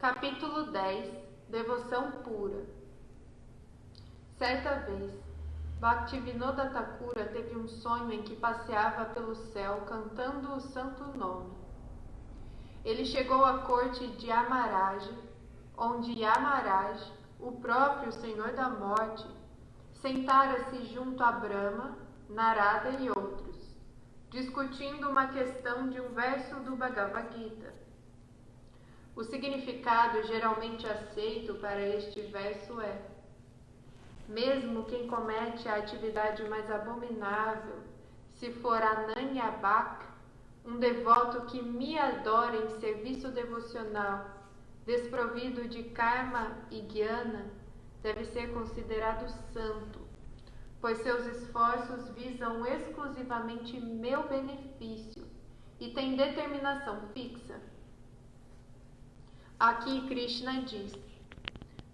Capítulo 10. Devoção pura. Certa vez, Bhaktivinoda Thakura teve um sonho em que passeava pelo céu cantando o santo nome. Ele chegou à corte de Yamaraj, onde Yamaraj, o próprio Senhor da Morte, sentara-se junto a Brahma, Narada e outros, discutindo uma questão de um verso do Bhagavad Gita. O significado geralmente aceito para este verso é: mesmo quem comete a atividade mais abominável, se for Ananyabhak, um devoto que me adora em serviço devocional, desprovido de karma e jnana, deve ser considerado santo, pois seus esforços visam exclusivamente meu benefício e têm determinação fixa. Aqui Krishna diz: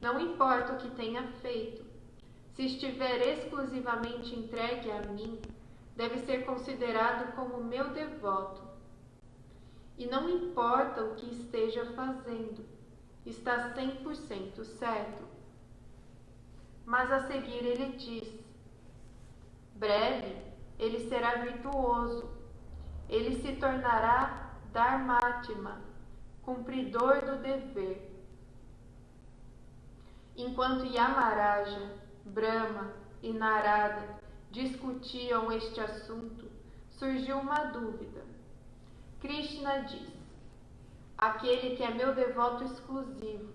não importa o que tenha feito, se estiver exclusivamente entregue a mim, deve ser considerado como meu devoto. E não importa o que esteja fazendo, está 100% certo. Mas a seguir ele diz: breve ele será virtuoso, ele se tornará Dharmatma, cumpridor do dever. Enquanto Yamaraja, Brahma e Narada discutiam este assunto, surgiu uma dúvida. Krishna diz: aquele que é meu devoto exclusivo.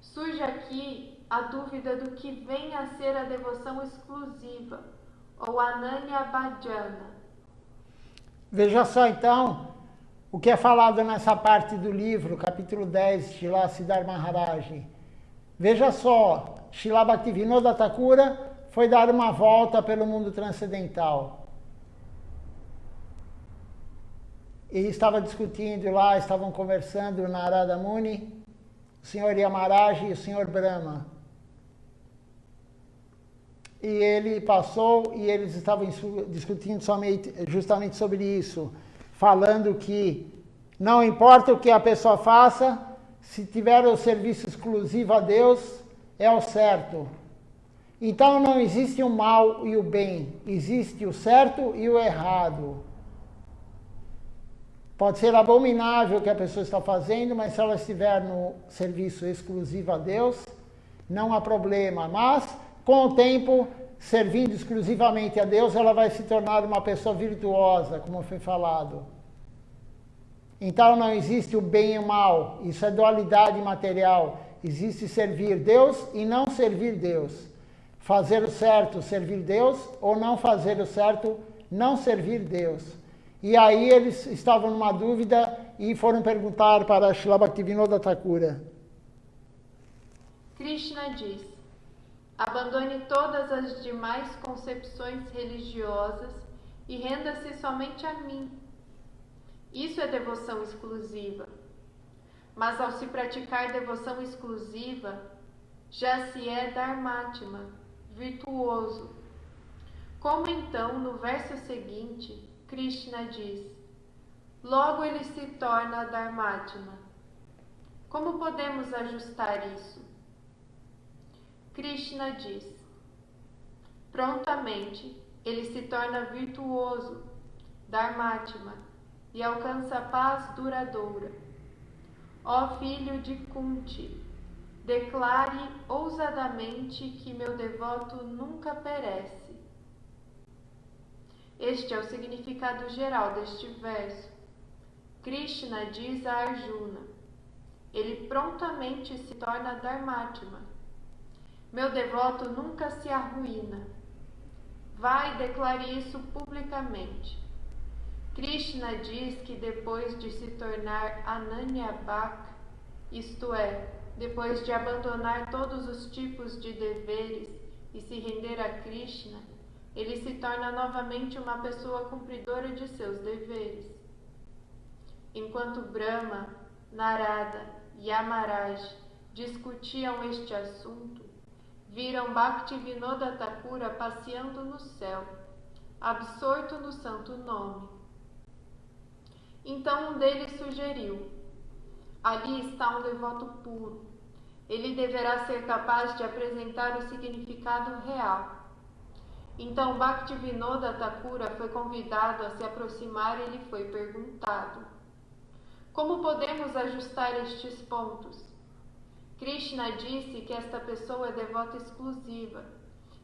Surge aqui a dúvida do que vem a ser a devoção exclusiva, ou Ananya Bhajana. Veja só então o que é falado nessa parte do livro, capítulo 10, Srila Siddhar Maharaj. Veja só, Srila Bhaktivinoda Thakura foi dar uma volta pelo mundo transcendental. E estava discutindo lá, estavam conversando Narada Muni, o Senhor Yamaraj e o Senhor Brahma. E ele passou e eles estavam discutindo justamente sobre isso, falando que não importa o que a pessoa faça, se tiver o serviço exclusivo a Deus, é o certo. Então não existe o mal e o bem, existe o certo e o errado. Pode ser abominável o que a pessoa está fazendo, mas se ela estiver no serviço exclusivo a Deus, não há problema. Mas, com o tempo, servindo exclusivamente a Deus, ela vai se tornar uma pessoa virtuosa, como foi falado. Então não existe o bem e o mal, isso é dualidade material. Existe servir Deus e não servir Deus. Fazer o certo, servir Deus, ou não fazer o certo, não servir Deus. E aí eles estavam numa dúvida e foram perguntar para Srila Bhaktivinoda Thakura. Krishna diz: abandone todas as demais concepções religiosas e renda-se somente a mim. Isso é devoção exclusiva. Mas ao se praticar devoção exclusiva, já se é Dharmatma, virtuoso. Como então, no verso seguinte, Krishna diz: logo ele se torna Dharmatma. Como podemos ajustar isso? Krishna diz: prontamente ele se torna virtuoso, Dharmatma, e alcança a paz duradoura. Ó filho de Kunti, declare ousadamente que meu devoto nunca perece. Este é o significado geral deste verso. Krishna diz a Arjuna: ele prontamente se torna Dharmatma. Meu devoto nunca se arruína. Vai, declare isso publicamente. Krishna diz que depois de se tornar Ananyabhak, isto é, depois de abandonar todos os tipos de deveres e se render a Krishna, ele se torna novamente uma pessoa cumpridora de seus deveres. Enquanto Brahma, Narada e Yamaraj discutiam este assunto, viram Bhaktivinoda Thakura passeando no céu, absorto no santo nome. Então um deles sugeriu: Ali está um devoto puro. Ele deverá ser capaz de apresentar o significado real. Então Bhaktivinoda Thakura foi convidado a se aproximar e lhe foi perguntado: como podemos ajustar estes pontos? Krishna disse que esta pessoa é devota exclusiva,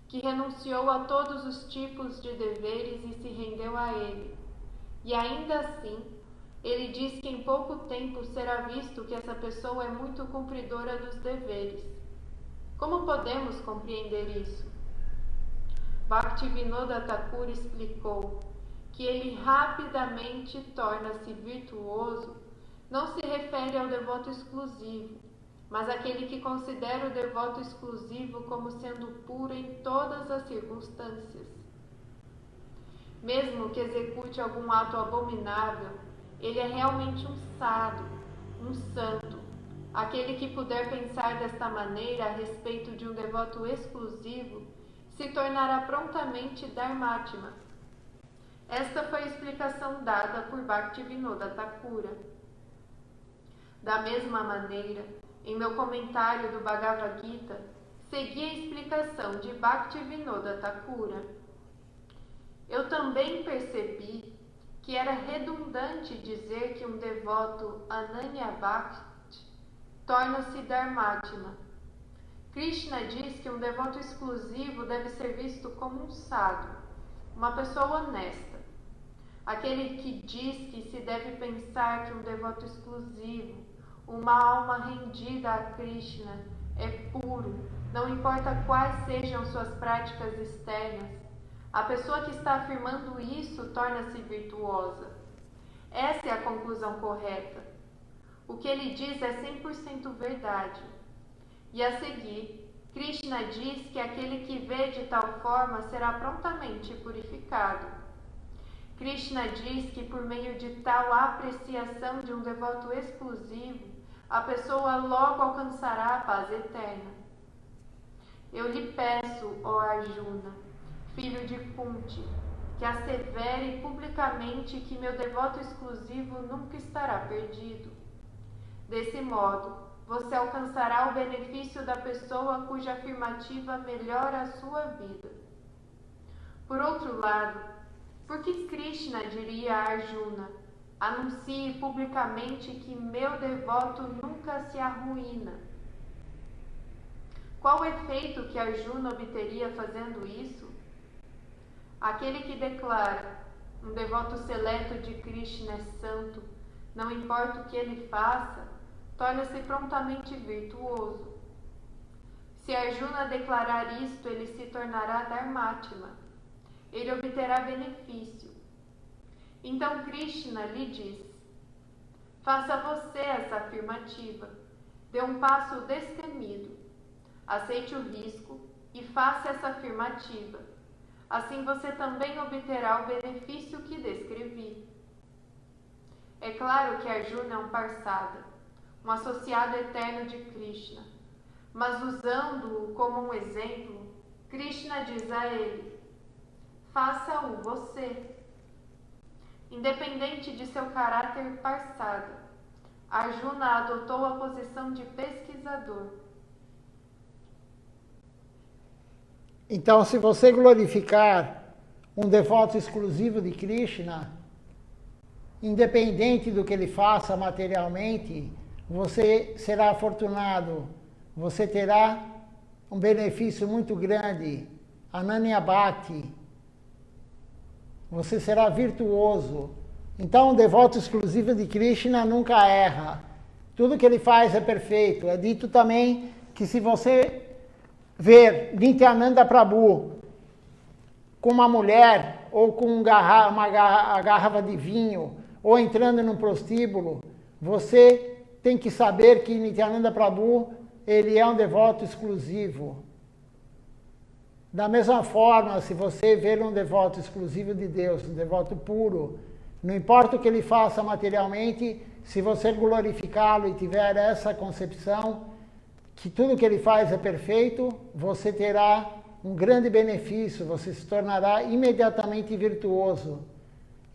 que renunciou a todos os tipos de deveres e se rendeu a ele. E ainda assim, ele diz que em pouco tempo será visto que essa pessoa é muito cumpridora dos deveres. Como podemos compreender isso? Bhaktivinoda Thakura explicou que ele rapidamente torna-se virtuoso não se refere ao devoto exclusivo, mas àquele que considera o devoto exclusivo como sendo puro em todas as circunstâncias. Mesmo que execute algum ato abominável, ele é realmente um sadhu, um santo. Aquele que puder pensar desta maneira a respeito de um devoto exclusivo se tornará prontamente Dharmatma. Esta foi a explicação dada por Bhaktivinoda Thakura. Da mesma maneira, em meu comentário do Bhagavad Gita, segui a explicação de Bhaktivinoda Thakura. Eu também percebi que era redundante dizer que um devoto Ananya Bhakti torna-se Dharmatma. Krishna diz que um devoto exclusivo deve ser visto como um sadhu, uma pessoa honesta. Aquele que diz que se deve pensar que um devoto exclusivo, uma alma rendida a Krishna, é puro, não importa quais sejam suas práticas externas. A pessoa que está afirmando isso torna-se virtuosa. Essa é a conclusão correta. O que ele diz é 100% verdade. E a seguir, Krishna diz que aquele que vê de tal forma será prontamente purificado. Krishna diz que por meio de tal apreciação de um devoto exclusivo, a pessoa logo alcançará a paz eterna. Eu lhe peço, ó Arjuna, filho de Kunti, que assevere publicamente que meu devoto exclusivo nunca estará perdido. Desse modo, você alcançará o benefício da pessoa cuja afirmativa melhora a sua vida. Por outro lado, por que Krishna diria a Arjuna: anuncie publicamente que meu devoto nunca se arruína? Qual o efeito que Arjuna obteria fazendo isso? Aquele que declara: um devoto seleto de Krishna é santo, não importa o que ele faça, torna-se prontamente virtuoso. Se Arjuna declarar isto, ele se tornará Dharmatma. Ele obterá benefício. Então Krishna lhe diz: faça você essa afirmativa, dê um passo destemido, aceite o risco e faça essa afirmativa. Assim você também obterá o benefício que descrevi. É claro que Arjuna é um parsada, um associado eterno de Krishna, mas usando-o como um exemplo, Krishna diz a ele: faça-o você. Independente de seu caráter parsada, Arjuna adotou a posição de pesquisador. Então, se você glorificar um devoto exclusivo de Krishna, independente do que ele faça materialmente, você será afortunado, você terá um benefício muito grande, Ananya Bhakti. Você será virtuoso. Então, um devoto exclusivo de Krishna nunca erra. Tudo que ele faz é perfeito. É dito também que se você ver Nityananda Prabhu com uma mulher, ou com uma garrafa de vinho, ou entrando num prostíbulo, você tem que saber que Nityananda Prabhu, ele é um devoto exclusivo. Da mesma forma, se você ver um devoto exclusivo de Deus, um devoto puro, não importa o que ele faça materialmente, se você glorificá-lo e tiver essa concepção, que tudo que ele faz é perfeito, você terá um grande benefício, você se tornará imediatamente virtuoso.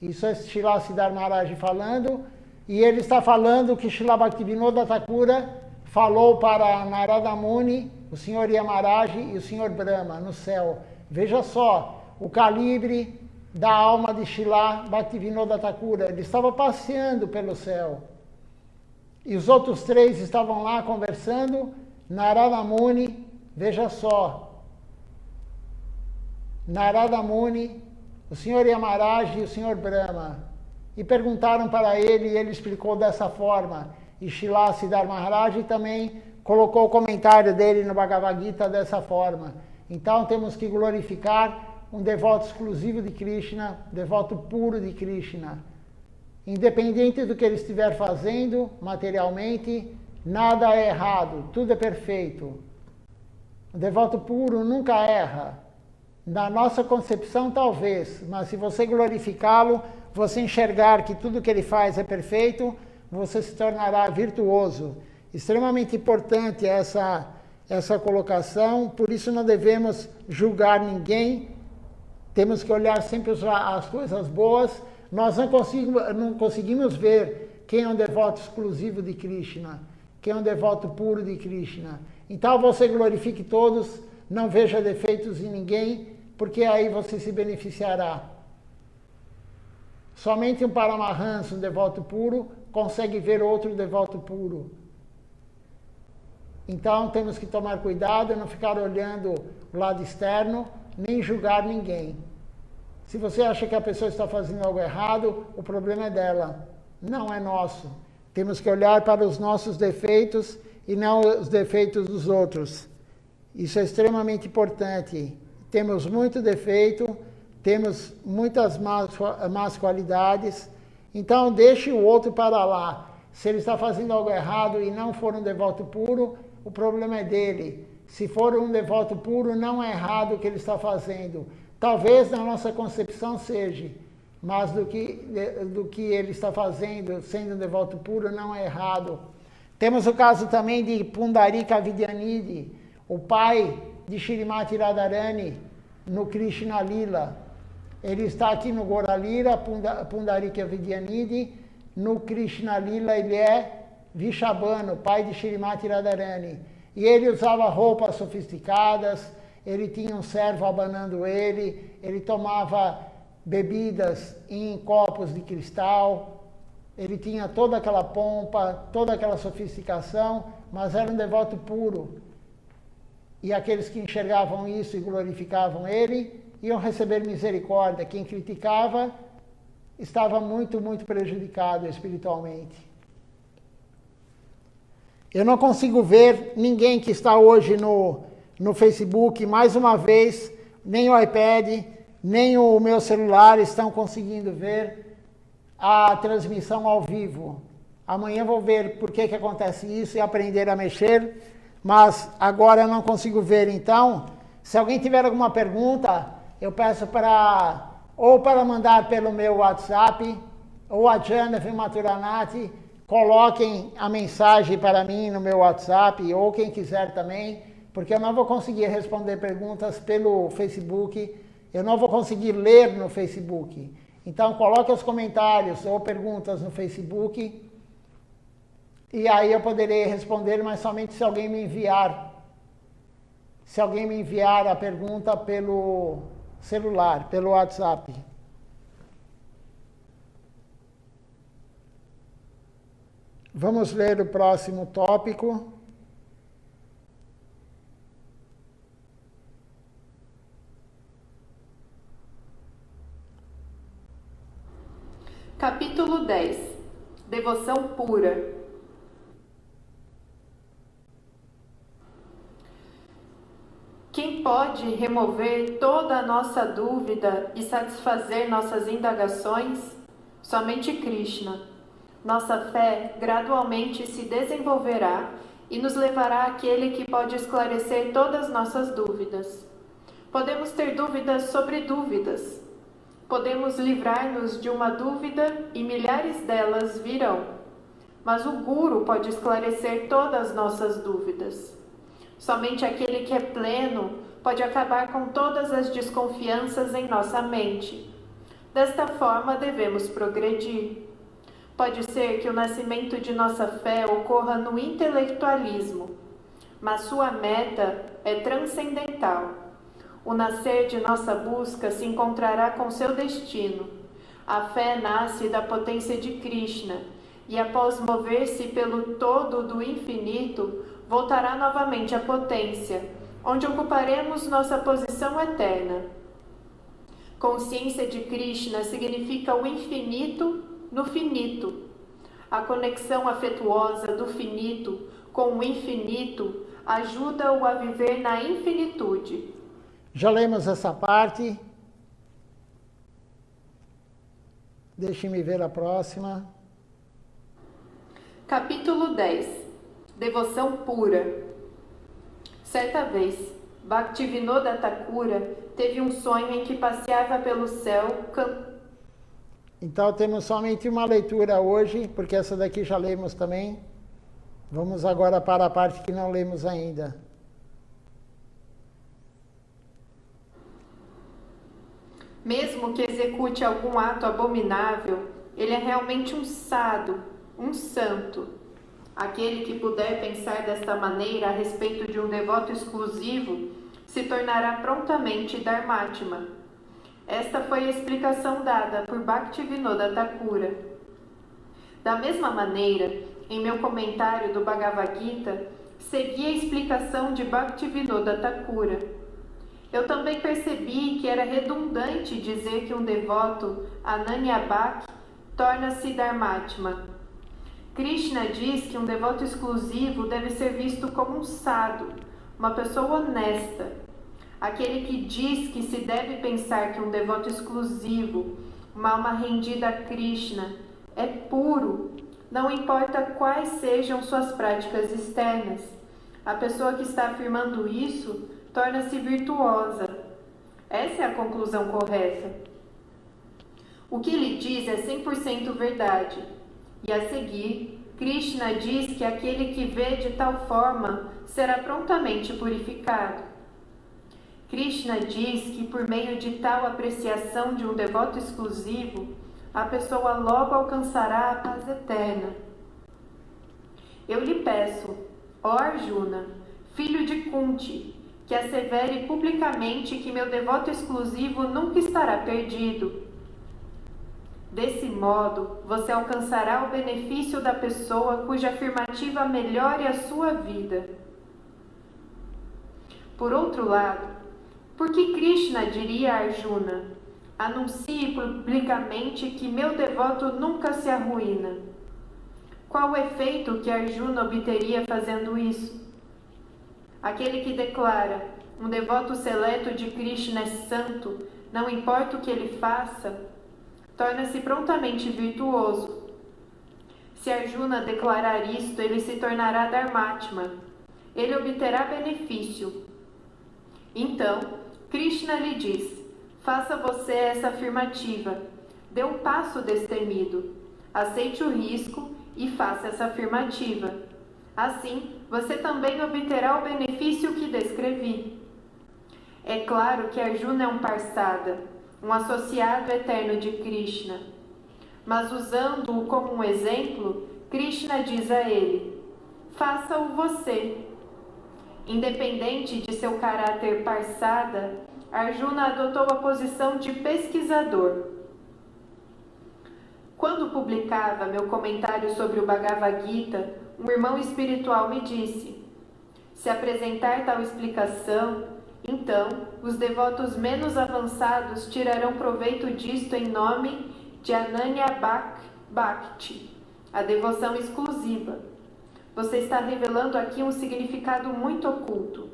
Isso é Srila Siddhar Maharaj falando, E ele está falando que Srila Bhaktivinoda Thakura falou para Narada Muni, o Senhor Yamaraj e o Senhor Brahma no céu. Veja só, o calibre da alma de Srila Bhaktivinoda Thakura. Ele estava passeando pelo céu. E os outros três estavam lá conversando. Narada Muni, veja só. Narada Muni, o Senhor Yamaraj e o Senhor Brahma. E perguntaram para ele e ele explicou dessa forma. E Srila Siddhar Maharaj também colocou o comentário dele no Bhagavad Gita dessa forma. Então temos que glorificar um devoto exclusivo de Krishna, devoto puro de Krishna. Independente do que ele estiver fazendo materialmente, nada é errado, tudo é perfeito. O devoto puro nunca erra. Na nossa concepção, talvez, mas se você glorificá-lo, você enxergar que tudo que ele faz é perfeito, você se tornará virtuoso. Extremamente importante essa colocação, por isso não devemos julgar ninguém, temos que olhar sempre as coisas boas. Nós não conseguimos ver quem é um devoto exclusivo de Krishna, quem é um devoto puro de Krishna. Então você glorifique todos, não veja defeitos em ninguém, porque aí você se beneficiará. Somente um Paramahansa, um devoto puro, consegue ver outro devoto puro. Então temos que tomar cuidado e não ficar olhando o lado externo, nem julgar ninguém. Se você acha que a pessoa está fazendo algo errado, o problema é dela, não é nosso. Temos que olhar para os nossos defeitos e não os defeitos dos outros. Isso é extremamente importante. Temos muito defeito, temos muitas más qualidades, então deixe o outro para lá. Se ele está fazendo algo errado e não for um devoto puro, o problema é dele. Se for um devoto puro, não é errado o que ele está fazendo. Talvez na nossa concepção seja, mas do que ele está fazendo, sendo um devoto puro, não é errado. Temos o caso também de Pundarika Vidyanidhi, o pai de Shrimati Radharani no Krishna Lila. Ele está aqui no Goralira, Pundarika Vidyanidhi, no Krishna Lila ele é Vishabhanu, pai de Shrimati Radharani. E ele usava roupas sofisticadas, ele tinha um servo abanando ele tomava bebidas em copos de cristal, ele tinha toda aquela pompa, toda aquela sofisticação, mas era um devoto puro. E aqueles que enxergavam isso e glorificavam ele, iam receber misericórdia. Quem criticava estava muito, muito prejudicado espiritualmente. Eu não consigo ver ninguém que está hoje no Facebook, mais uma vez, nem o iPad, nem o meu celular estão conseguindo ver a transmissão ao vivo. Amanhã vou ver por que acontece isso e aprender a mexer, mas agora eu não consigo ver. Então, se alguém tiver alguma pergunta, eu peço para mandar pelo meu WhatsApp, ou a Janavi Maturanati, coloquem a mensagem para mim no meu WhatsApp, ou quem quiser também, porque eu não vou conseguir responder perguntas pelo Facebook, eu não vou conseguir ler no Facebook. Então, coloque os comentários ou perguntas no Facebook, e aí eu poderei responder, mas somente se alguém me enviar. Se alguém me enviar a pergunta pelo celular, pelo WhatsApp. Vamos ler o próximo tópico. Capítulo 10. Devoção pura. Quem pode remover toda a nossa dúvida e satisfazer nossas indagações? Somente Krishna. Nossa fé gradualmente se desenvolverá e nos levará àquele que pode esclarecer todas nossas dúvidas. Podemos ter dúvidas sobre dúvidas. Podemos livrar-nos de uma dúvida e milhares delas virão. Mas o Guru pode esclarecer todas nossas dúvidas. Somente aquele que é pleno pode acabar com todas as desconfianças em nossa mente. Desta forma devemos progredir. Pode ser que o nascimento de nossa fé ocorra no intelectualismo, mas sua meta é transcendental. O nascer de nossa busca se encontrará com seu destino. A fé nasce da potência de Krishna e, após mover-se pelo todo do infinito, voltará novamente à potência, onde ocuparemos nossa posição eterna. Consciência de Krishna significa o infinito no finito. A conexão afetuosa do finito com o infinito ajuda-o a viver na infinitude. Já lemos essa parte. Deixe-me ver a próxima. Capítulo 10. Devoção pura. Certa vez, Bhaktivinoda Thakura teve um sonho em que passeava pelo céu Então temos somente uma leitura hoje, porque essa daqui já lemos também. Vamos agora para a parte que não lemos ainda. Mesmo que execute algum ato abominável, ele é realmente um sadhu, um santo. Aquele que puder pensar desta maneira a respeito de um devoto exclusivo se tornará prontamente Dharmatma. Esta foi a explicação dada por Bhaktivinoda Thakura. Da mesma maneira, em meu comentário do Bhagavad Gita, segui a explicação de Bhaktivinoda Thakura. Eu também percebi que era redundante dizer que um devoto, Ananyabhakti, torna-se Dharmatma. Krishna diz que um devoto exclusivo deve ser visto como um sadhu, uma pessoa honesta. Aquele que diz que se deve pensar que um devoto exclusivo, uma alma rendida a Krishna, é puro, não importa quais sejam suas práticas externas. A pessoa que está afirmando isso torna-se virtuosa. Essa é a conclusão correta. O que ele diz é 100% verdade. E a seguir, Krishna diz que aquele que vê de tal forma será prontamente purificado. Krishna diz que por meio de tal apreciação de um devoto exclusivo, a pessoa logo alcançará a paz eterna. Eu lhe peço, ó Arjuna, filho de Kunti, que assevere publicamente que meu devoto exclusivo nunca estará perdido. Desse modo, você alcançará o benefício da pessoa cuja afirmativa melhore a sua vida. Por outro lado, por que Krishna diria a Arjuna: anuncie publicamente que meu devoto nunca se arruína? Qual o efeito que Arjuna obteria fazendo isso? Aquele que declara: um devoto seleto de Krishna é santo, não importa o que ele faça, torna-se prontamente virtuoso. Se Arjuna declarar isto, ele se tornará Dharmatma. Ele obterá benefício. Então, Krishna lhe diz: faça você essa afirmativa. Dê um passo destemido. Aceite o risco e faça essa afirmativa. Assim, você também obterá o benefício que descrevi. É claro que Arjuna é um Parsada, um associado eterno de Krishna. Mas usando-o como um exemplo, Krishna diz a ele: faça-o você. Independente de seu caráter Parsada, Arjuna adotou a posição de pesquisador. Quando publicava meu comentário sobre o Bhagavad Gita, um irmão espiritual me disse: se apresentar tal explicação, então os devotos menos avançados tirarão proveito disto em nome de Ananyabhakti, a devoção exclusiva. Você está revelando aqui um significado muito oculto.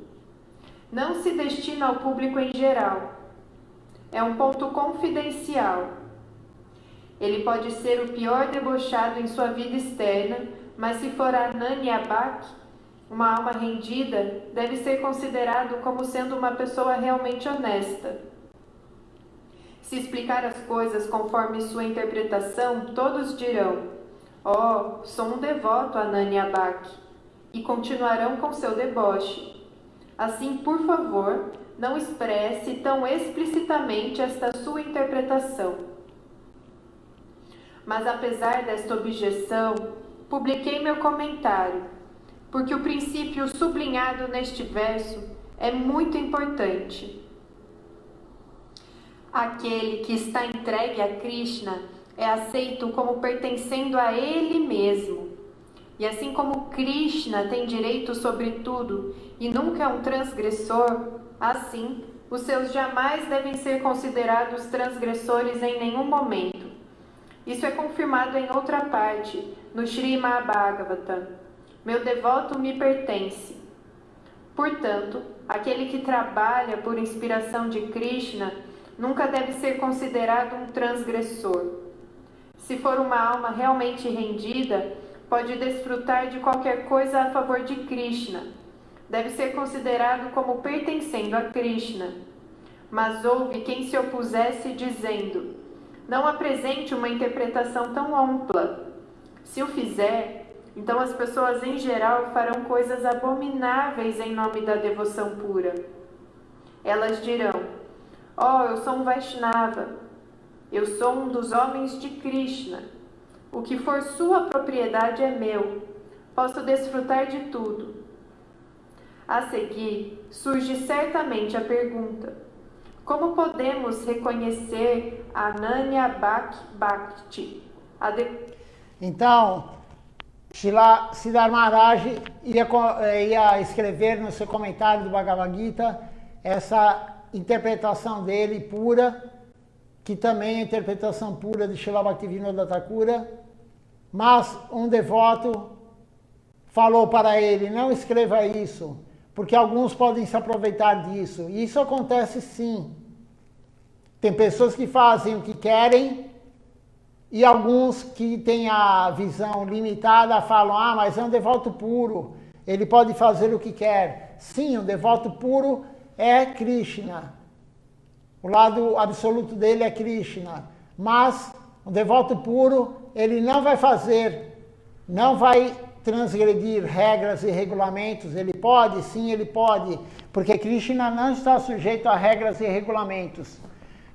Não se destina ao público em geral. É um ponto confidencial. Ele pode ser o pior debochado em sua vida externa, mas se for Ananyabhakti, uma alma rendida, deve ser considerado como sendo uma pessoa realmente honesta. Se explicar as coisas conforme sua interpretação, todos dirão: oh, sou um devoto Ananyabhakti, e continuarão com seu deboche. Assim, por favor, não expresse tão explicitamente esta sua interpretação. Mas apesar desta objeção, publiquei meu comentário, porque o princípio sublinhado neste verso é muito importante. Aquele que está entregue a Krishna é aceito como pertencendo a ele mesmo. E assim como Krishna tem direito sobre tudo e nunca é um transgressor, assim, os seus jamais devem ser considerados transgressores em nenhum momento. Isso é confirmado em outra parte, no Srimad Bhagavatam. Meu devoto me pertence. Portanto, aquele que trabalha por inspiração de Krishna nunca deve ser considerado um transgressor. Se for uma alma realmente rendida, pode desfrutar de qualquer coisa a favor de Krishna. Deve ser considerado como pertencendo a Krishna. Mas houve quem se opusesse dizendo: não apresente uma interpretação tão ampla. Se o fizer, então as pessoas em geral farão coisas abomináveis em nome da devoção pura. Elas dirão: eu sou um Vaishnava. Eu sou um dos homens de Krishna. O que for sua propriedade é meu. Posso desfrutar de tudo. A seguir, surge certamente a pergunta: como podemos reconhecer Ananya Bhakti? Então, Srila Siddhar Maharaj ia escrever no seu comentário do Bhagavad Gita essa interpretação dele pura, que também é a interpretação pura de Srila Bhaktivinoda Thakura, mas um devoto falou para ele: não escreva isso, porque alguns podem se aproveitar disso. E isso acontece sim. Tem pessoas que fazem o que querem e alguns que têm a visão limitada falam: mas é um devoto puro, ele pode fazer o que quer. Sim, o devoto puro é Krishna. O lado absoluto dele é Krishna. Mas o devoto puro, ele não vai não vai transgredir regras e regulamentos. Ele pode? Sim, ele pode. Porque Krishna não está sujeito a regras e regulamentos.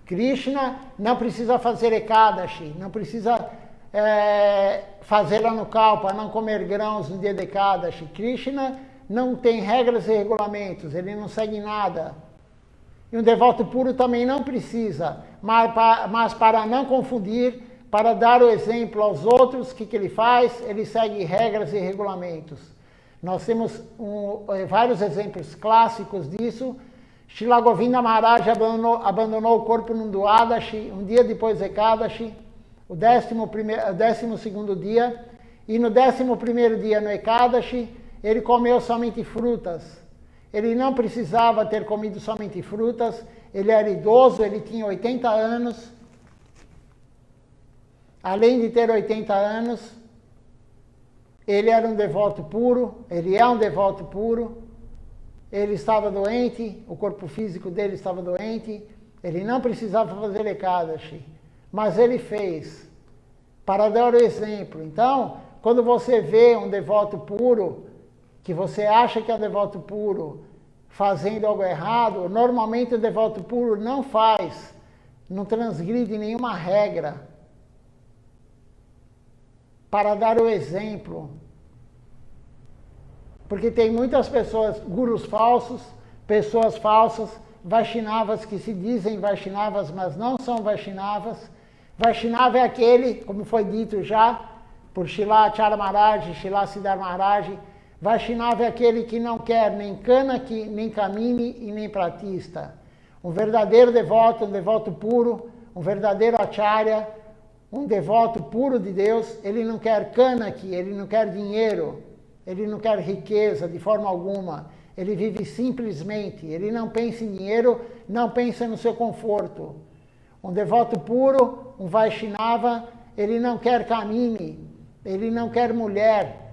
Krishna não precisa fazer Ekadashi, não precisa fazer Anukalpa, não comer grãos no dia de Ekadashi. Krishna não tem regras e regulamentos, ele não segue nada. E um devoto puro também não precisa, mas para não confundir, para dar o exemplo aos outros, o que ele faz? Ele segue regras e regulamentos. Nós temos vários exemplos clássicos disso. Srila Govinda Maharaj abandonou o corpo num Dwadashi, um dia depois de Ekadashi, o 12º dia, e no 11º dia no Ekadashi, ele comeu somente frutas. Ele não precisava ter comido somente frutas, ele era idoso, ele tinha 80 anos. Além de ter 80 anos, ele era um devoto puro, ele é um devoto puro. Ele estava doente, o corpo físico dele estava doente, ele não precisava fazer Ekadashi, mas ele fez, para dar o exemplo. Então, quando você vê um devoto puro, que você acha que é um devoto puro, fazendo algo errado, normalmente o devoto puro não faz, não transgride nenhuma regra, para dar o exemplo. Porque tem muitas pessoas, gurus falsos, pessoas falsas, Vaishnavas que se dizem Vaishnavas, mas não são Vaishnavas. Vaishnava é aquele, como foi dito já, por Srila Acharya Maharaj, Srila Siddhar Maharaj, Vaishnava é aquele que não quer nem Kanaki, nem Kamini e nem Pratista. Um verdadeiro devoto, um devoto puro, um verdadeiro Acharya, um devoto puro de Deus, ele não quer Kanaki, ele não quer dinheiro, ele não quer riqueza de forma alguma. Ele vive simplesmente, ele não pensa em dinheiro, não pensa no seu conforto. Um devoto puro, um Vaishnava, ele não quer Kamini, ele não quer mulher,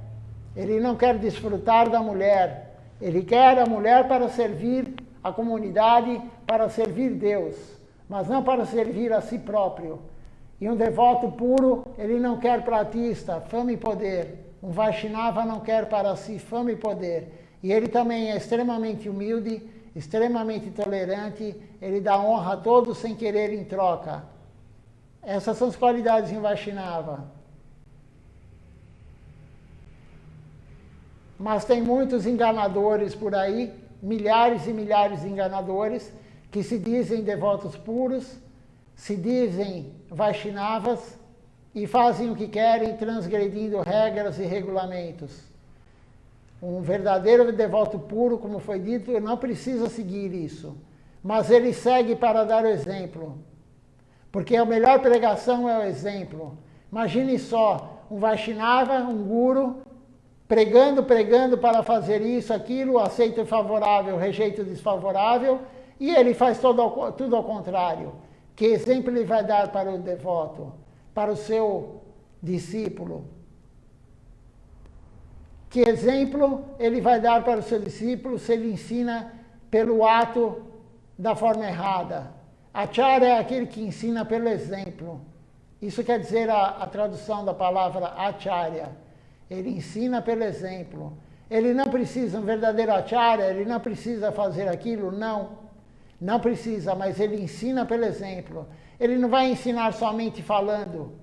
ele não quer desfrutar da mulher. Ele quer a mulher para servir a comunidade, para servir Deus, mas não para servir a si próprio. E um devoto puro, ele não quer pratista, fama e poder. Um Vaishnava não quer para si fama e poder. E ele também é extremamente humilde, extremamente tolerante, ele dá honra a todos sem querer em troca. Essas são as qualidades em Vaishnava. Mas tem muitos enganadores por aí, milhares e milhares de enganadores, que se dizem devotos puros, se dizem Vaishnavas e fazem o que querem, transgredindo regras e regulamentos. Um verdadeiro devoto puro, como foi dito, não precisa seguir isso, mas ele segue para dar o exemplo. Porque a melhor pregação é o exemplo. Imagine só, um Vaishnava, um guru, pregando para fazer isso, aquilo, aceito favorável, rejeito desfavorável, e ele faz tudo ao contrário. Que exemplo ele vai dar para o devoto, para o seu discípulo? Que exemplo ele vai dar para o seu discípulo se ele ensina pelo ato da forma errada? Acharya é aquele que ensina pelo exemplo. Isso quer dizer a tradução da palavra acharya. Ele ensina pelo exemplo. Ele não precisa, um verdadeiro acharya, ele não precisa fazer aquilo, não. Não precisa, mas ele ensina pelo exemplo. Ele não vai ensinar somente falando.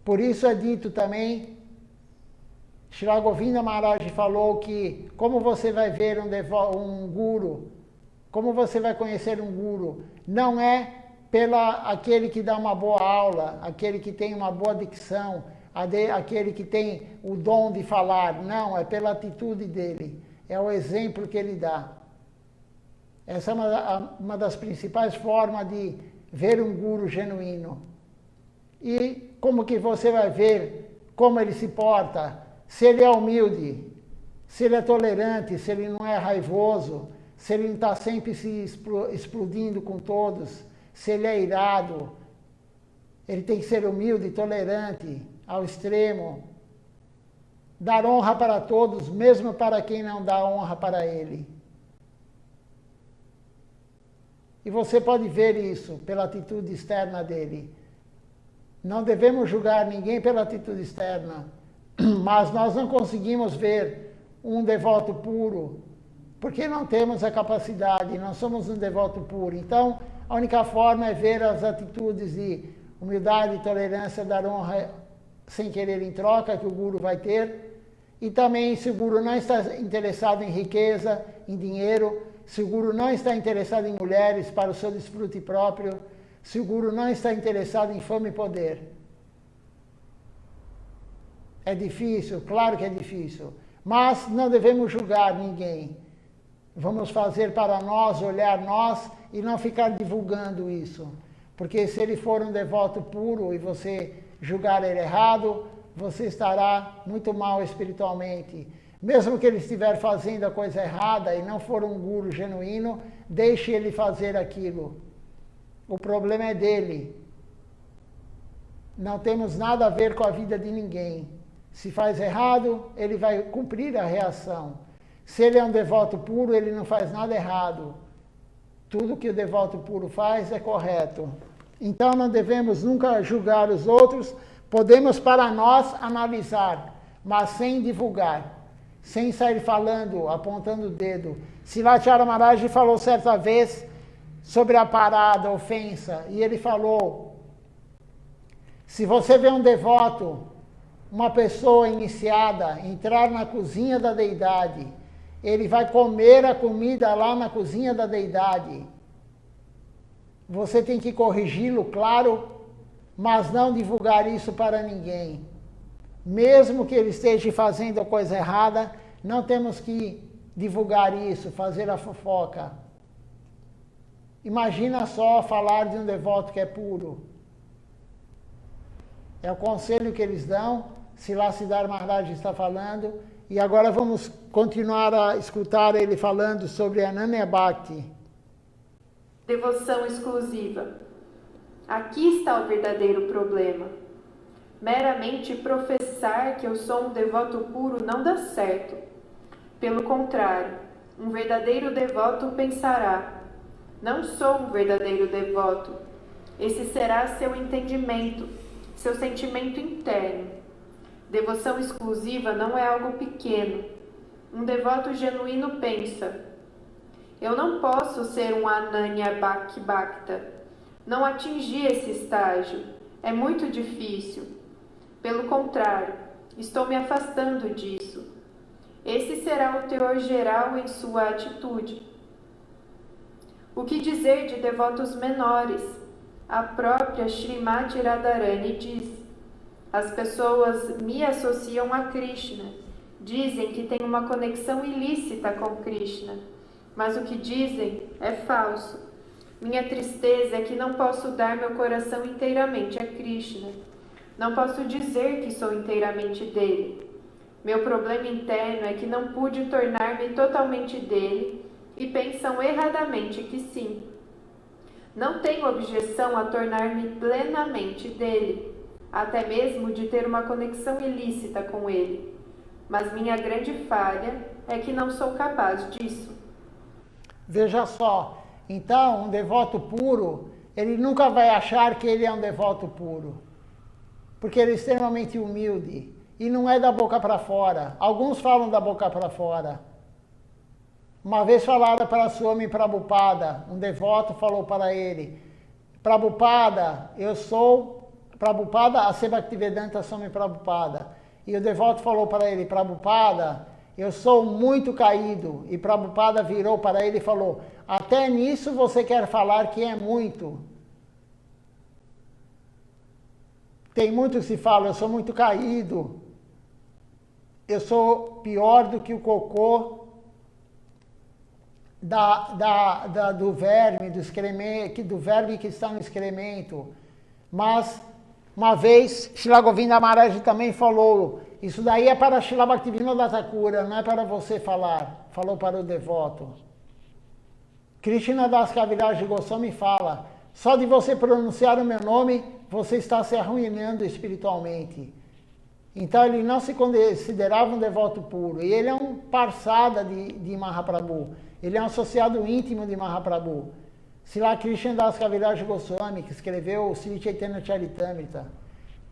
Por isso é dito também, Srila Govinda Maharaj falou que como você vai ver um guru, como você vai conhecer um guru, não é aquele que dá uma boa aula, aquele que tem uma boa dicção, aquele que tem o dom de falar. Não, é pela atitude dele, é o exemplo que ele dá. Essa é uma das principais formas de ver um guru genuíno. E como que você vai ver como ele se porta? Se ele é humilde, se ele é tolerante, se ele não é raivoso, se ele não está sempre se explodindo com todos, se ele é irado. Ele tem que ser humilde e tolerante ao extremo. Dar honra para todos, mesmo para quem não dá honra para ele. E você pode ver isso pela atitude externa dele. Não devemos julgar ninguém pela atitude externa, mas nós não conseguimos ver um devoto puro, porque não temos a capacidade, não somos um devoto puro. Então, a única forma é ver as atitudes de humildade, tolerância, dar honra sem querer em troca, que o guru vai ter. E também, se o guru não está interessado em riqueza, em dinheiro, se o guru não está interessado em mulheres para o seu desfrute próprio, se o guru não está interessado em fama e poder. É difícil, claro que é difícil, mas não devemos julgar ninguém. Vamos fazer para nós, olhar nós e não ficar divulgando isso. Porque se ele for um devoto puro e você julgar ele errado, você estará muito mal espiritualmente. Mesmo que ele estiver fazendo a coisa errada e não for um guru genuíno, deixe ele fazer aquilo. O problema é dele. Não temos nada a ver com a vida de ninguém. Se faz errado, ele vai cumprir a reação. Se ele é um devoto puro, ele não faz nada errado. Tudo que o devoto puro faz é correto. Então não devemos nunca julgar os outros. Podemos para nós analisar, mas sem divulgar. Sem sair falando, apontando o dedo. Srila Maharaj falou certa vez sobre a parada, a ofensa, e ele falou: se você vê um devoto, uma pessoa iniciada, entrar na cozinha da deidade, ele vai comer a comida lá na cozinha da deidade. Você tem que corrigi-lo, claro, mas não divulgar isso para ninguém. Mesmo que ele esteja fazendo a coisa errada, não temos que divulgar isso, fazer a fofoca. Imagina só falar de um devoto que é puro. É o conselho que eles dão, Srila Siddhar Maharaj está falando, e agora vamos continuar a escutar ele falando sobre Ananya Bhakti. Devoção exclusiva. Aqui está o verdadeiro problema. Meramente professar que eu sou um devoto puro não dá certo. Pelo contrário, um verdadeiro devoto pensará: não sou um verdadeiro devoto. Esse será seu entendimento, seu sentimento interno. Devoção exclusiva não é algo pequeno. Um devoto genuíno pensa: eu não posso ser um Ananya Bhakta, Não atingi esse estágio. É muito difícil. Pelo contrário, estou me afastando disso. Esse será o teor geral em sua atitude. O que dizer de devotos menores? A própria Srimati Radharani diz: as pessoas me associam a Krishna. Dizem que tem uma conexão ilícita com Krishna, mas o que dizem é falso. Minha tristeza é que não posso dar meu coração inteiramente a Krishna. Não posso dizer que sou inteiramente dele. Meu problema interno é que não pude tornar-me totalmente dele e pensam erradamente que sim. Não tenho objeção a tornar-me plenamente dele, até mesmo de ter uma conexão ilícita com ele. Mas minha grande falha é que não sou capaz disso. Veja só, então um devoto puro, ele nunca vai achar que ele é um devoto puro, porque ele é extremamente humilde e não é da boca para fora. Alguns falam da boca para fora. Uma vez falaram para Swami Prabhupada, um devoto falou para ele: Prabhupada, Prabhupada, a Bhaktivedanta Swami Prabhupada. E o devoto falou para ele: Prabhupada, eu sou muito caído. E Prabhupada virou para ele e falou: até nisso você quer falar que é muito? Tem muitos que falam: eu sou muito caído. Eu sou pior do que o cocô do verme, do excremento, do verme que está no excremento. Mas, uma vez, Srila Govinda Maharaj também falou: isso daí é para Srila Bhaktivinoda Thakura, não é para você falar. Falou para o devoto. Krishna Das Kaviraj Goswami fala: só de você pronunciar o meu nome, você está se arruinando espiritualmente. Então ele não se considerava um devoto puro. E ele é um parsada de Mahaprabhu. Ele é um associado íntimo de Mahaprabhu. Srila Krishna Das Kaviraj Goswami, que escreveu o Sri Chaitanya Charitamrita.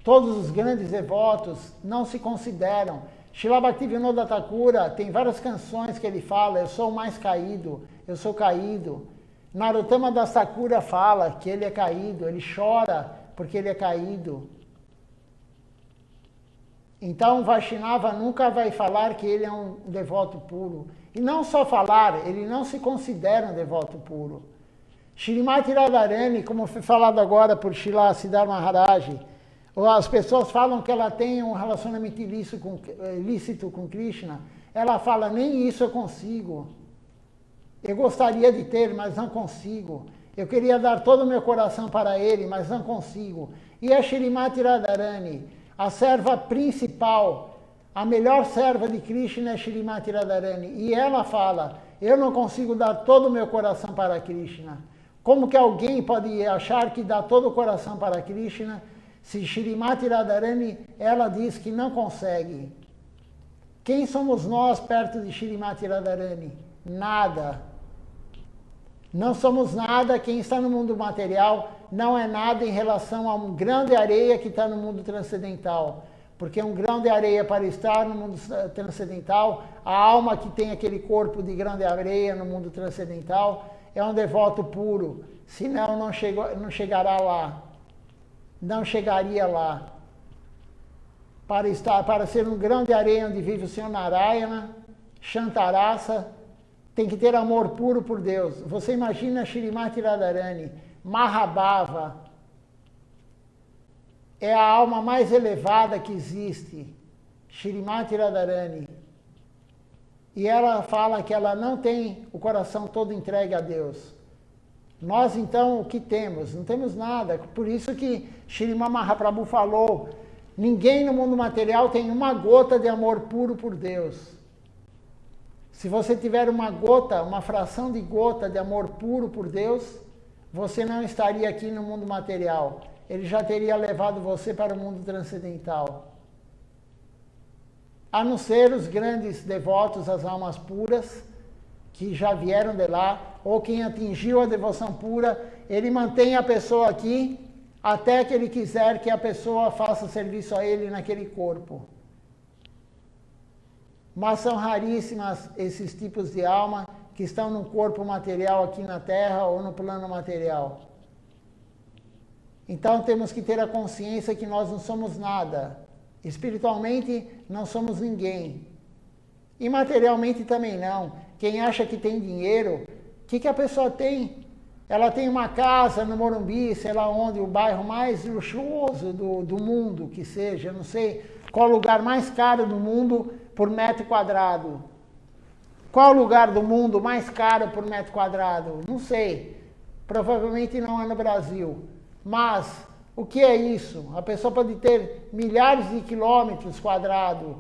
Todos os grandes devotos não se consideram. Srila Bhaktivinoda Thakura tem várias canções que ele fala: eu sou o mais caído, eu sou caído. Narottama Das Thakura fala que ele é caído, ele chora porque ele é caído. Então, Vaishnava nunca vai falar que ele é um devoto puro. E não só falar, ele não se considera um devoto puro. Shrimati Radharani, como foi falado agora por Srila Siddhar Maharaj, as pessoas falam que ela tem um relacionamento ilícito com Krishna. Ela fala: nem isso eu consigo. Eu gostaria de ter, mas não consigo. Eu queria dar todo o meu coração para ele, mas não consigo. E a Shrimati Radharani, a serva principal, a melhor serva de Krishna é Shrimati Radharani. E ela fala: eu não consigo dar todo o meu coração para Krishna. Como que alguém pode achar que dá todo o coração para Krishna, se Shrimati Radharani, ela diz que não consegue? Quem somos nós perto de Shrimati Radharani? Nada. Não somos nada. Quem está no mundo material não é nada em relação a um grão de areia que está no mundo transcendental. Porque um grão de areia, para estar no mundo transcendental, a alma que tem aquele corpo de grão de areia no mundo transcendental é um devoto puro. Senão não chegará lá. Não chegaria lá. Para ser um grão de areia onde vive o Senhor Narayana, Shantarasa, tem que ter amor puro por Deus. Você imagina Shrimati Radharani, Mahabhava, é a alma mais elevada que existe, Shrimati Radharani. E ela fala que ela não tem o coração todo entregue a Deus. Nós, então, o que temos? Não temos nada. Por isso que Srimad Mahaprabhu falou: ninguém no mundo material tem uma gota de amor puro por Deus. Se você tiver uma gota, uma fração de gota de amor puro por Deus, você não estaria aqui no mundo material. Ele já teria levado você para o mundo transcendental. A não ser os grandes devotos, as almas puras, que já vieram de lá, ou quem atingiu a devoção pura, ele mantém a pessoa aqui até que ele quiser que a pessoa faça serviço a ele naquele corpo. Mas são raríssimas esses tipos de alma que estão num corpo material aqui na Terra ou no plano material. Então temos que ter a consciência que nós não somos nada. Espiritualmente não somos ninguém. E materialmente também não. Quem acha que tem dinheiro, o que a pessoa tem? Ela tem uma casa no Morumbi, sei lá onde, o bairro mais luxuoso do mundo que seja, não sei qual o lugar mais caro do mundo por metro quadrado. Qual o lugar do mundo mais caro por metro quadrado? Não sei. Provavelmente não é no Brasil. Mas o que é isso? A pessoa pode ter milhares de quilômetros quadrados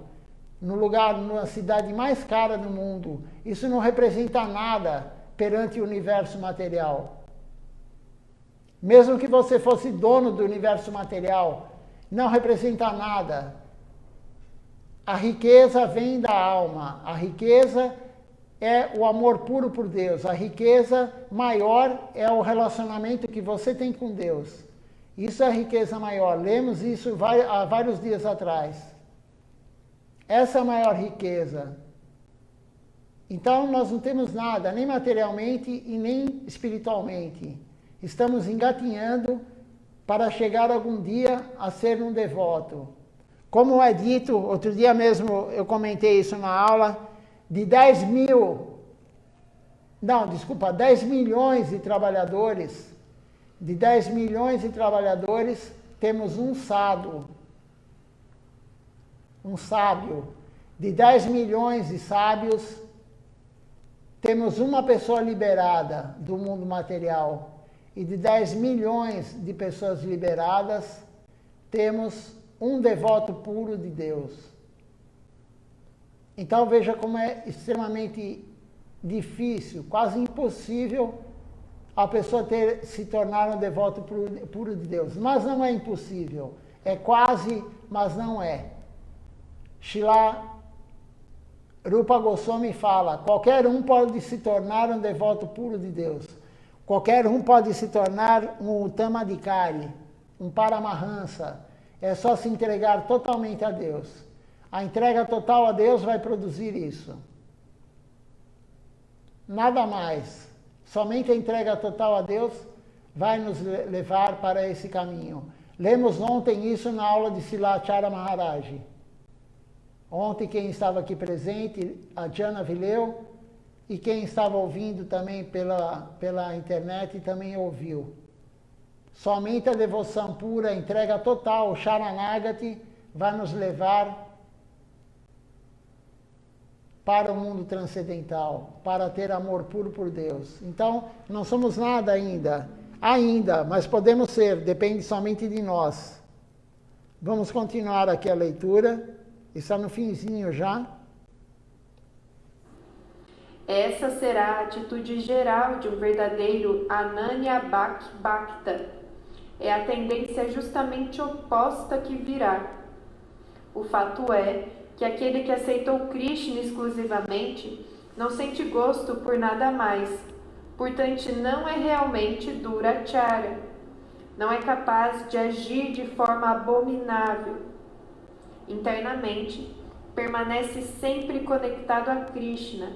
no lugar, na cidade mais cara do mundo. Isso não representa nada perante o universo material. Mesmo que você fosse dono do universo material, não representa nada. A riqueza vem da alma. A riqueza é o amor puro por Deus. A riqueza maior é o relacionamento que você tem com Deus. Isso é a riqueza maior. Lemos isso há vários dias atrás. Essa é a maior riqueza. Então, nós não temos nada, nem materialmente e nem espiritualmente. Estamos engatinhando para chegar algum dia a ser um devoto. Como é dito, outro dia mesmo eu comentei isso na aula, de 10 milhões de trabalhadores, temos um sábio. De 10 milhões de sábios, temos uma pessoa liberada do mundo material. E de 10 milhões de pessoas liberadas, temos um devoto puro de Deus. Então veja como é extremamente difícil, quase impossível, a pessoa se tornar um devoto puro de Deus. Mas não é impossível. É quase, mas não é. Srila Rupa Goswami fala, qualquer um pode se tornar um devoto puro de Deus. Qualquer um pode se tornar um Uttamadhikari, um Paramahansa. É só se entregar totalmente a Deus. A entrega total a Deus vai produzir isso. Nada mais. Somente a entrega total a Deus vai nos levar para esse caminho. Lemos ontem isso na aula de Silacharya Maharaj. Ontem quem estava aqui presente, a Jana Vileu, e quem estava ouvindo também pela internet também ouviu. Somente a devoção pura, a entrega total, o Sharanagati, vai nos levar para o mundo transcendental, para ter amor puro por Deus. Então, não somos nada ainda, mas podemos ser, depende somente de nós. Vamos continuar aqui a leitura, está no finzinho já. Essa será a atitude geral de um verdadeiro Ananya Bhakta. É a tendência justamente oposta que virá. O fato é que aquele que aceitou Krishna exclusivamente não sente gosto por nada mais, portanto não é realmente Duracharya. Não é capaz de agir de forma abominável. Internamente, permanece sempre conectado a Krishna.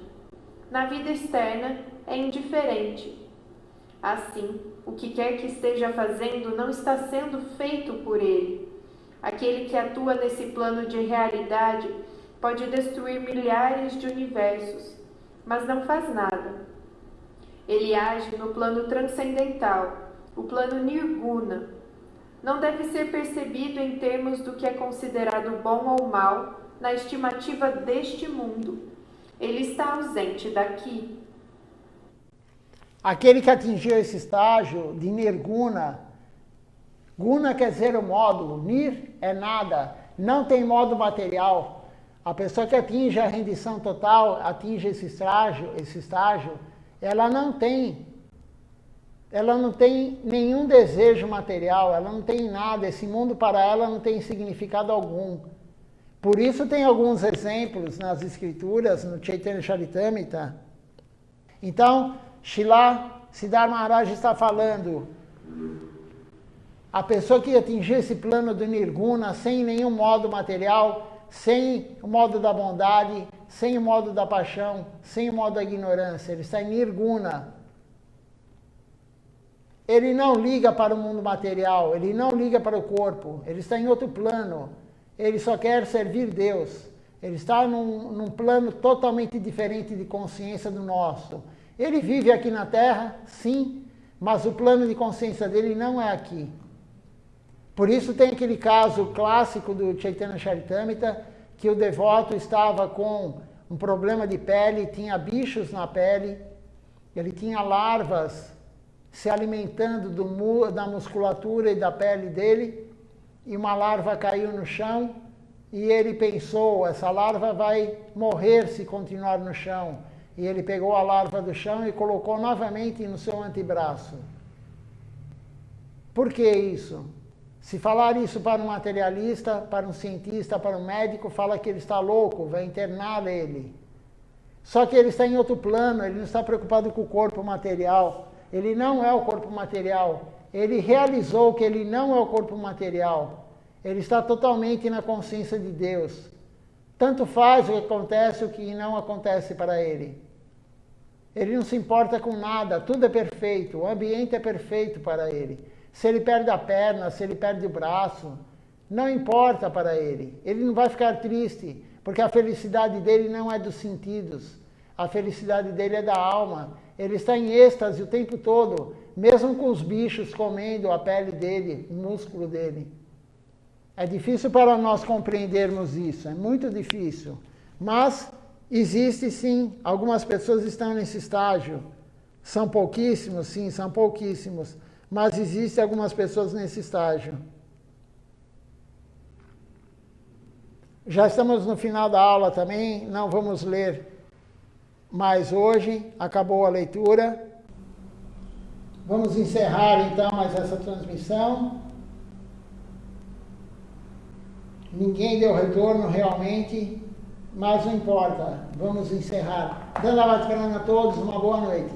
Na vida externa, é indiferente. Assim, o que quer que esteja fazendo não está sendo feito por ele. Aquele que atua nesse plano de realidade pode destruir milhares de universos, mas não faz nada. Ele age no plano transcendental, o plano Nirguna. Não deve ser percebido em termos do que é considerado bom ou mal na estimativa deste mundo. Ele está ausente daqui. Aquele que atingiu esse estágio de Nirguna, Guna quer dizer o modo, Nir é nada, não tem modo material. A pessoa que atinge a rendição total, atinge esse estágio, ela não tem nenhum desejo material, ela não tem nada, esse mundo para ela não tem significado algum. Por isso tem alguns exemplos nas escrituras, no Chaitanya Charitamrita. Então, Srila Siddhartha Maharaj está falando, a pessoa que atingir esse plano do Nirguna sem nenhum modo material, sem o modo da bondade, sem o modo da paixão, sem o modo da ignorância, ele está em Nirguna. ele não liga para o mundo material, ele não liga para o corpo, ele está em outro plano, ele só quer servir Deus. Ele está num plano totalmente diferente de consciência do nosso. Ele vive aqui na Terra, sim, mas o plano de consciência dele não é aqui. Por isso tem aquele caso clássico do Chaitanya Charitamrita, que o devoto estava com um problema de pele, tinha bichos na pele, ele tinha larvas se alimentando da musculatura e da pele dele, e uma larva caiu no chão, e ele pensou, essa larva vai morrer se continuar no chão. E ele pegou a larva do chão e colocou novamente no seu antebraço. Por que isso? Se falar isso para um materialista, para um cientista, para um médico, fala que ele está louco, vai internar ele. Só que ele está em outro plano, ele não está preocupado com o corpo material. Ele não é o corpo material. Ele realizou que ele não é o corpo material. Ele está totalmente na consciência de Deus. Tanto faz o que acontece, o que não acontece para ele. Ele não se importa com nada, tudo é perfeito, o ambiente é perfeito para ele. Se ele perde a perna, se ele perde o braço, não importa para ele. Ele não vai ficar triste, porque a felicidade dele não é dos sentidos. A felicidade dele é da alma. Ele está em êxtase o tempo todo, mesmo com os bichos comendo a pele dele, o músculo dele. É difícil para nós compreendermos isso, é muito difícil. Mas existe sim, algumas pessoas estão nesse estágio. São pouquíssimos, sim, são pouquíssimos. Mas existem algumas pessoas nesse estágio. Já estamos no final da aula também, não vamos ler mais hoje, acabou a leitura. Vamos encerrar então mais essa transmissão. Ninguém deu retorno realmente, mas não importa, vamos encerrar. Dandavata Pranam a todos, uma boa noite.